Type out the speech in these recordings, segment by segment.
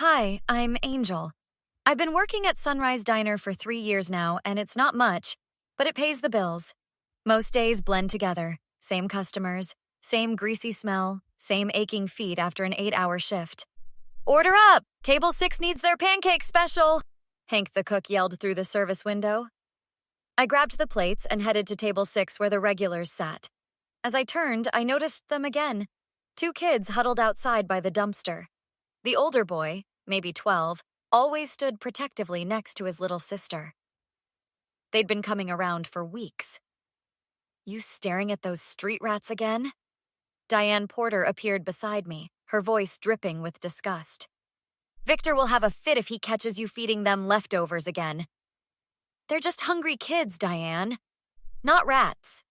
Hi, I'm Angel. I've been working at Sunrise Diner for 3 years now, and it's not much, but it pays the bills. Most days blend together. Same customers, same greasy smell, same aching feet after an 8-hour shift. Order up! Table 6 needs their pancake special! Hank the cook yelled through the service window. I grabbed the plates and headed to table 6 where the regulars sat. As I turned, I noticed them again. 2 kids huddled outside by the dumpster. The older boy, maybe 12, always stood protectively next to his little sister. They'd been coming around for weeks. You staring at those street rats again? Diane Porter appeared beside me, her voice dripping with disgust. Victor will have a fit if he catches you feeding them leftovers again. They're just hungry kids, Diane. Not rats.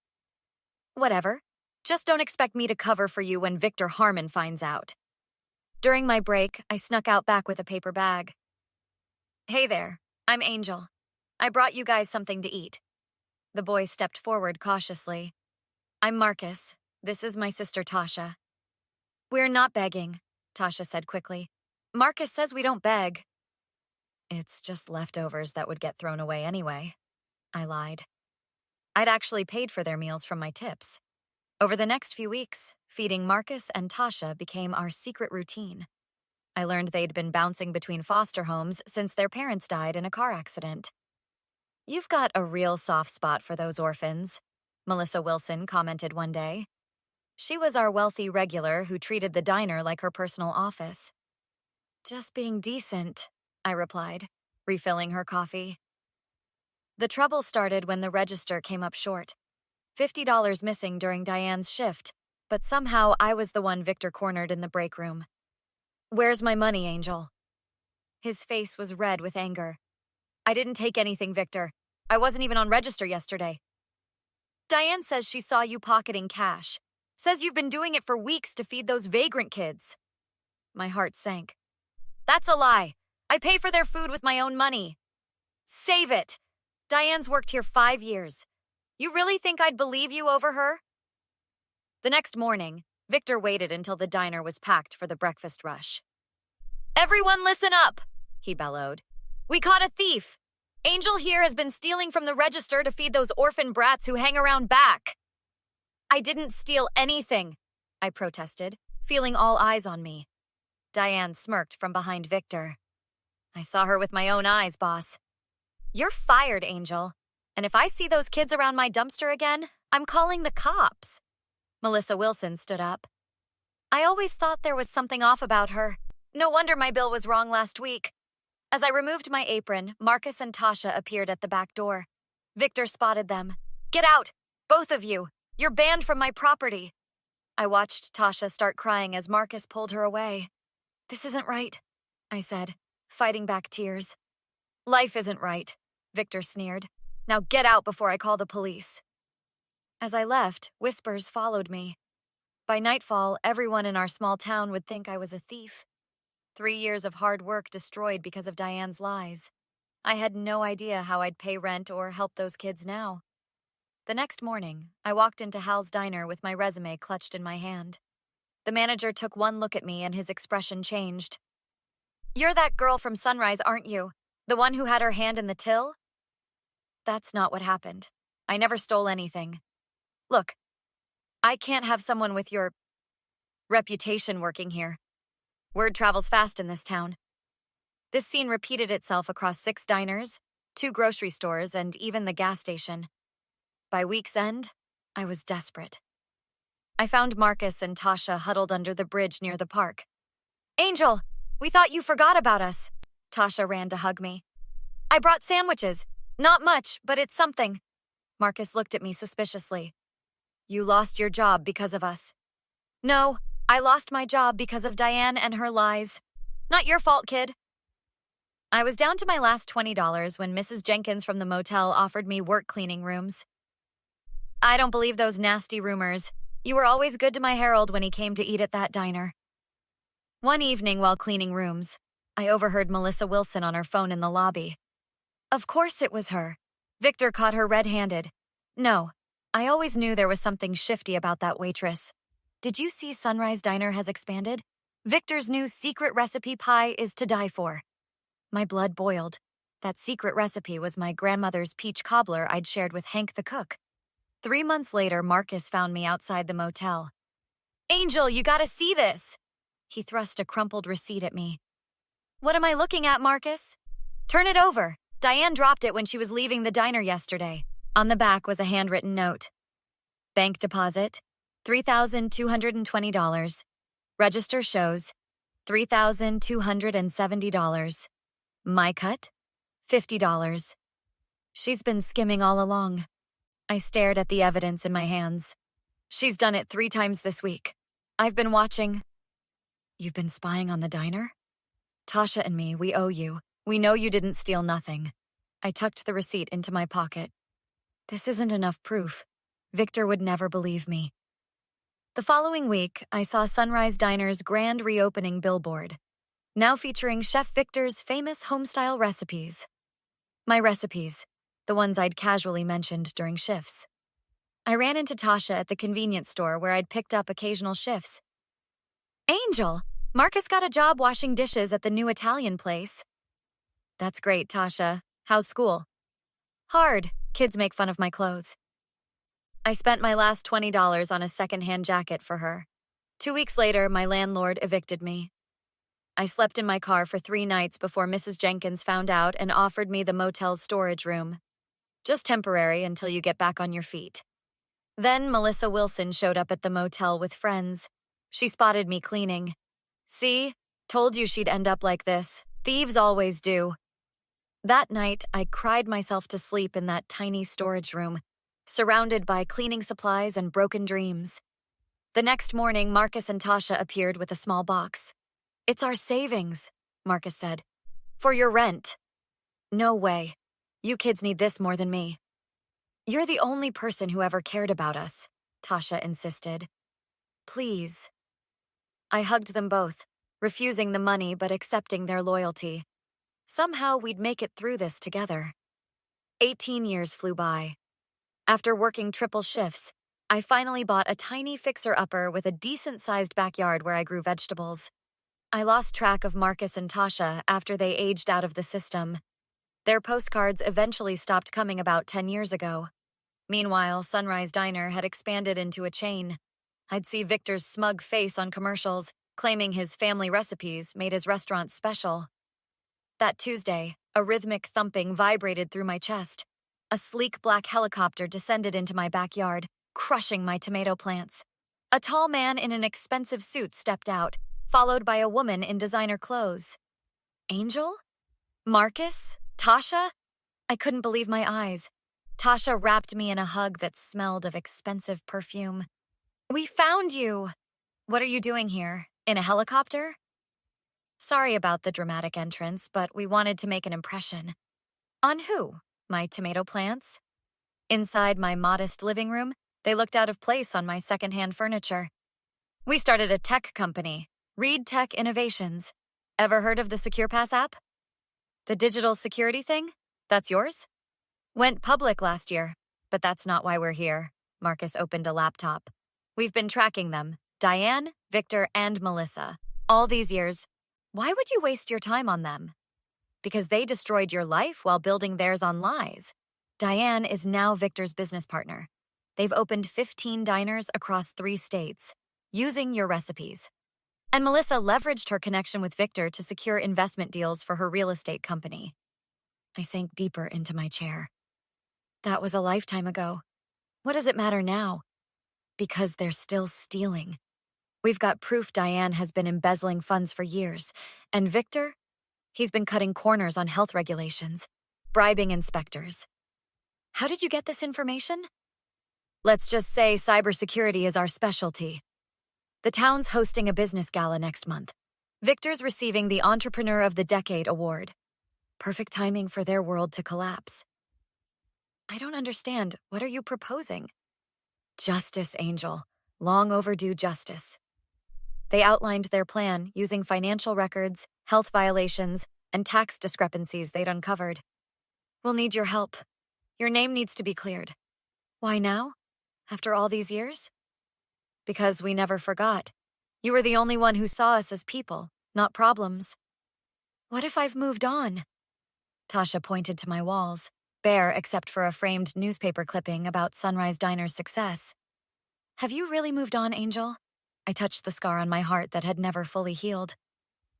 Whatever. Just don't expect me to cover for you when Victor Harmon finds out. During my break, I snuck out back with a paper bag. Hey there, I'm Angel. I brought you guys something to eat. The boy stepped forward cautiously. I'm Marcus. This is my sister Tasha. We're not begging, Tasha said quickly. Marcus says we don't beg. It's just leftovers that would get thrown away anyway, I lied. I'd actually paid for their meals from my tips. Over the next few weeks, feeding Marcus and Tasha became our secret routine. I learned they'd been bouncing between foster homes since their parents died in a car accident. You've got a real soft spot for those orphans, Melissa Wilson commented one day. She was our wealthy regular who treated the diner like her personal office. Just being decent, I replied, refilling her coffee. The trouble started when the register came up short. $50 missing during Diane's shift, but somehow I was the one Victor cornered in the break room. Where's my money, Angel? His face was red with anger. I didn't take anything, Victor. I wasn't even on register yesterday. Diane says she saw you pocketing cash. Says you've been doing it for weeks to feed those vagrant kids. My heart sank. That's a lie. I pay for their food with my own money. Save it. Diane's worked here 5 years. You really think I'd believe you over her? The next morning, Victor waited until the diner was packed for the breakfast rush. Everyone listen up, he bellowed. We caught a thief. Angel here has been stealing from the register to feed those orphan brats who hang around back. I didn't steal anything, I protested, feeling all eyes on me. Diane smirked from behind Victor. I saw her with my own eyes, boss. You're fired, Angel. And if I see those kids around my dumpster again, I'm calling the cops. Melissa Wilson stood up. I always thought there was something off about her. No wonder my bill was wrong last week. As I removed my apron, Marcus and Tasha appeared at the back door. Victor spotted them. Get out, both of you. You're banned from my property. I watched Tasha start crying as Marcus pulled her away. This isn't right, I said, fighting back tears. Life isn't right, Victor sneered. Now get out before I call the police. As I left, whispers followed me. By nightfall, everyone in our small town would think I was a thief. 3 years of hard work destroyed because of Diane's lies. I had no idea how I'd pay rent or help those kids now. The next morning, I walked into Hal's diner with my resume clutched in my hand. The manager took one look at me and his expression changed. You're that girl from Sunrise, aren't you? The one who had her hand in the till? That's not what happened. I never stole anything. Look, I can't have someone with your reputation working here. Word travels fast in this town. This scene repeated itself across 6 diners, 2 grocery stores, and even the gas station. By week's end, I was desperate. I found Marcus and Tasha huddled under the bridge near the park. Angel, we thought you forgot about us. Tasha ran to hug me. I brought sandwiches. Not much, but it's something. Marcus looked at me suspiciously. You lost your job because of us. No, I lost my job because of Diane and her lies. Not your fault, kid. I was down to my last $20 when Mrs. Jenkins from the motel offered me work cleaning rooms. I don't believe those nasty rumors. You were always good to my Harold when he came to eat at that diner. One evening while cleaning rooms, I overheard Melissa Wilson on her phone in the lobby. Of course it was her. Victor caught her red-handed. No, I always knew there was something shifty about that waitress. Did you see Sunrise Diner has expanded? Victor's new secret recipe pie is to die for. My blood boiled. That secret recipe was my grandmother's peach cobbler I'd shared with Hank the cook. 3 months later, Marcus found me outside the motel. Angel, you gotta see this! He thrust a crumpled receipt at me. What am I looking at, Marcus? Turn it over. Diane dropped it when she was leaving the diner yesterday. On the back was a handwritten note. Bank deposit, $3,220. Register shows, $3,270. My cut, $50. She's been skimming all along. I stared at the evidence in my hands. She's done it 3 times this week. I've been watching. You've been spying on the diner? Tasha and me, we owe you. We know you didn't steal nothing. I tucked the receipt into my pocket. This isn't enough proof. Victor would never believe me. The following week, I saw Sunrise Diner's grand reopening billboard, now featuring Chef Victor's famous homestyle recipes. My recipes, the ones I'd casually mentioned during shifts. I ran into Tasha at the convenience store where I'd picked up occasional shifts. Angel, Marcus got a job washing dishes at the new Italian place. That's great, Tasha. How's school? Hard. Kids make fun of my clothes. I spent my last $20 on a secondhand jacket for her. 2 weeks later, my landlord evicted me. I slept in my car for 3 nights before Mrs. Jenkins found out and offered me the motel's storage room. Just temporary until you get back on your feet. Then Melissa Wilson showed up at the motel with friends. She spotted me cleaning. See? Told you she'd end up like this. Thieves always do. That night, I cried myself to sleep in that tiny storage room, surrounded by cleaning supplies and broken dreams. The next morning, Marcus and Tasha appeared with a small box. It's our savings, Marcus said. For your rent. No way. You kids need this more than me. You're the only person who ever cared about us, Tasha insisted. Please. I hugged them both, refusing the money but accepting their loyalty. Somehow we'd make it through this together. 18 years flew by. After working triple shifts, I finally bought a tiny fixer-upper with a decent-sized backyard where I grew vegetables. I lost track of Marcus and Tasha after they aged out of the system. Their postcards eventually stopped coming about 10 years ago. Meanwhile, Sunrise Diner had expanded into a chain. I'd see Victor's smug face on commercials, claiming his family recipes made his restaurant special. That Tuesday, a rhythmic thumping vibrated through my chest. A sleek black helicopter descended into my backyard, crushing my tomato plants. A tall man in an expensive suit stepped out, followed by a woman in designer clothes. Angel? Marcus? Tasha? I couldn't believe my eyes. Tasha wrapped me in a hug that smelled of expensive perfume. We found you! What are you doing here? In a helicopter? Sorry about the dramatic entrance, but we wanted to make an impression. On who? My tomato plants? Inside my modest living room, they looked out of place on my secondhand furniture. We started a tech company, Reed Tech Innovations. Ever heard of the SecurePass app? The digital security thing? That's yours? Went public last year, but that's not why we're here. Marcus opened a laptop. We've been tracking them, Diane, Victor, and Melissa. All these years. Why would you waste your time on them? Because they destroyed your life while building theirs on lies. Diane is now Victor's business partner. They've opened 15 diners across 3 states, using your recipes. And Melissa leveraged her connection with Victor to secure investment deals for her real estate company. I sank deeper into my chair. That was a lifetime ago. What does it matter now? Because they're still stealing. We've got proof Diane has been embezzling funds for years. And Victor? He's been cutting corners on health regulations, bribing inspectors. How did you get this information? Let's just say cybersecurity is our specialty. The town's hosting a business gala next month. Victor's receiving the Entrepreneur of the Decade award. Perfect timing for their world to collapse. I don't understand. What are you proposing? Justice, Angel. Long overdue justice. They outlined their plan using financial records, health violations, and tax discrepancies they'd uncovered. We'll need your help. Your name needs to be cleared. Why now? After all these years? Because we never forgot. You were the only one who saw us as people, not problems. What if I've moved on? Tasha pointed to my walls, bare except for a framed newspaper clipping about Sunrise Diner's success. Have you really moved on, Angel? I touched the scar on my heart that had never fully healed.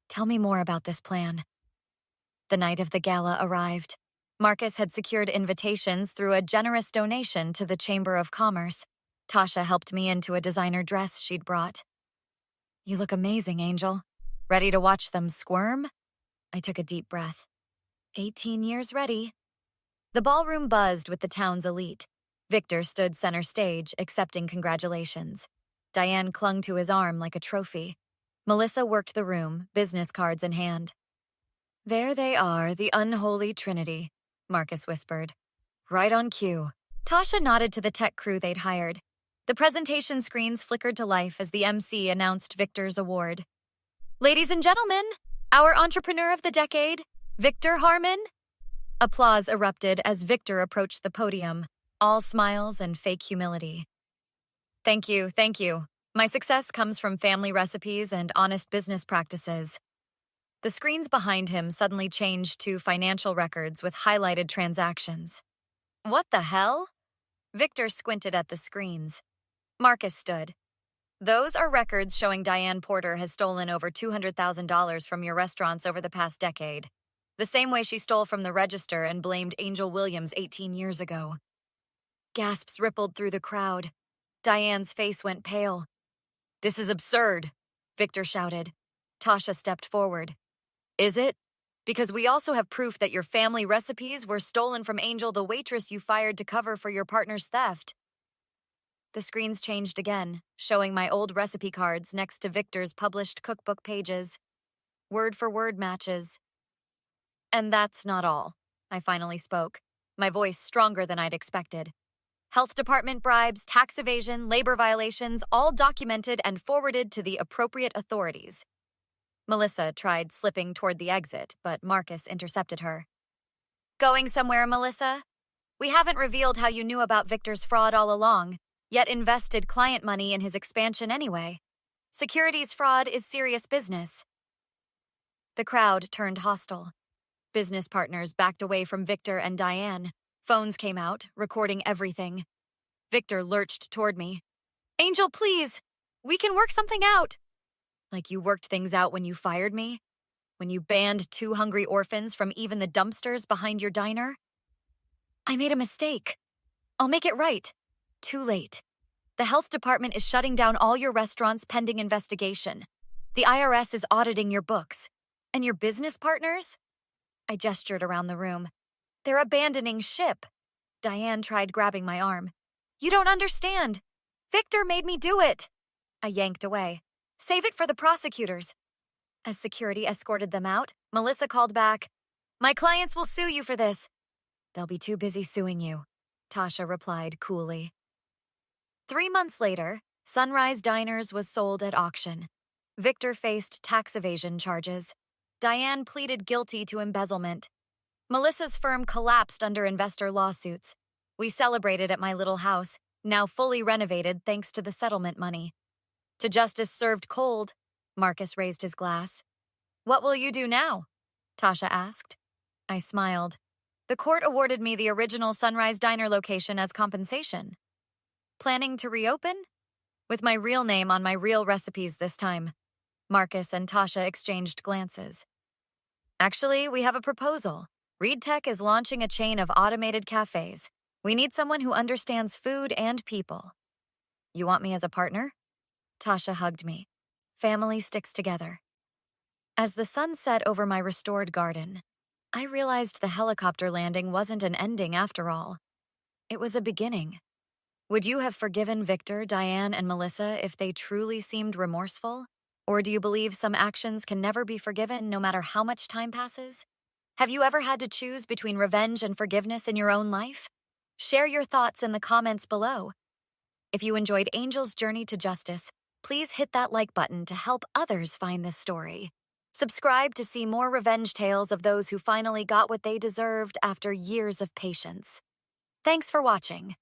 Tell me more about this plan. The night of the gala arrived. Marcus had secured invitations through a generous donation to the Chamber of Commerce. Tasha helped me into a designer dress she'd brought. You look amazing, Angel. Ready to watch them squirm? I took a deep breath. 18 years ready. The ballroom buzzed with the town's elite. Victor stood center stage, accepting congratulations. Diane clung to his arm like a trophy. Melissa worked the room, business cards in hand. There they are, the unholy trinity, Marcus whispered. Right on cue. Tasha nodded to the tech crew they'd hired. The presentation screens flickered to life as the MC announced Victor's award. Ladies and gentlemen, our entrepreneur of the decade, Victor Harmon. Applause erupted as Victor approached the podium, all smiles and fake humility. Thank you, thank you. My success comes from family recipes and honest business practices. The screens behind him suddenly changed to financial records with highlighted transactions. What the hell? Victor squinted at the screens. Marcus stood. Those are records showing Diane Porter has stolen over $200,000 from your restaurants over the past decade. The same way she stole from the register and blamed Angel Williams 18 years ago. Gasps rippled through the crowd. Diane's face went pale. This is absurd, Victor shouted. Tasha stepped forward. Is it? Because we also have proof that your family recipes were stolen from Angel, the waitress you fired to cover for your partner's theft. The screens changed again, showing my old recipe cards next to Victor's published cookbook pages. Word-for-word matches. And that's not all. I finally spoke, my voice stronger than I'd expected. Health department bribes, tax evasion, labor violations, all documented and forwarded to the appropriate authorities. Melissa tried slipping toward the exit, but Marcus intercepted her. Going somewhere, Melissa? We haven't revealed how you knew about Victor's fraud all along, yet invested client money in his expansion anyway. Securities fraud is serious business. The crowd turned hostile. Business partners backed away from Victor and Diane. Phones came out, recording everything. Victor lurched toward me. Angel, please! We can work something out! Like you worked things out when you fired me? When you banned 2 hungry orphans from even the dumpsters behind your diner? I made a mistake. I'll make it right. Too late. The health department is shutting down all your restaurants pending investigation. The IRS is auditing your books. And your business partners? I gestured around the room. They're abandoning ship. Diane tried grabbing my arm. You don't understand. Victor made me do it. I yanked away. Save it for the prosecutors. As security escorted them out, Melissa called back. My clients will sue you for this. They'll be too busy suing you, Tasha replied coolly. 3 months later, Sunrise Diners was sold at auction. Victor faced tax evasion charges. Diane pleaded guilty to embezzlement. Melissa's firm collapsed under investor lawsuits. We celebrated at my little house, now fully renovated thanks to the settlement money. To justice served cold, Marcus raised his glass. What will you do now? Tasha asked. I smiled. The court awarded me the original Sunrise Diner location as compensation. Planning to reopen? With my real name on my real recipes this time. Marcus and Tasha exchanged glances. Actually, we have a proposal. ReadTech is launching a chain of automated cafes. We need someone who understands food and people. You want me as a partner? Tasha hugged me. Family sticks together. As the sun set over my restored garden, I realized the helicopter landing wasn't an ending after all. It was a beginning. Would you have forgiven Victor, Diane, and Melissa if they truly seemed remorseful? Or do you believe some actions can never be forgiven no matter how much time passes? Have you ever had to choose between revenge and forgiveness in your own life? Share your thoughts in the comments below. If you enjoyed Angel's journey to justice, please hit that like button to help others find this story. Subscribe to see more revenge tales of those who finally got what they deserved after years of patience. Thanks for watching.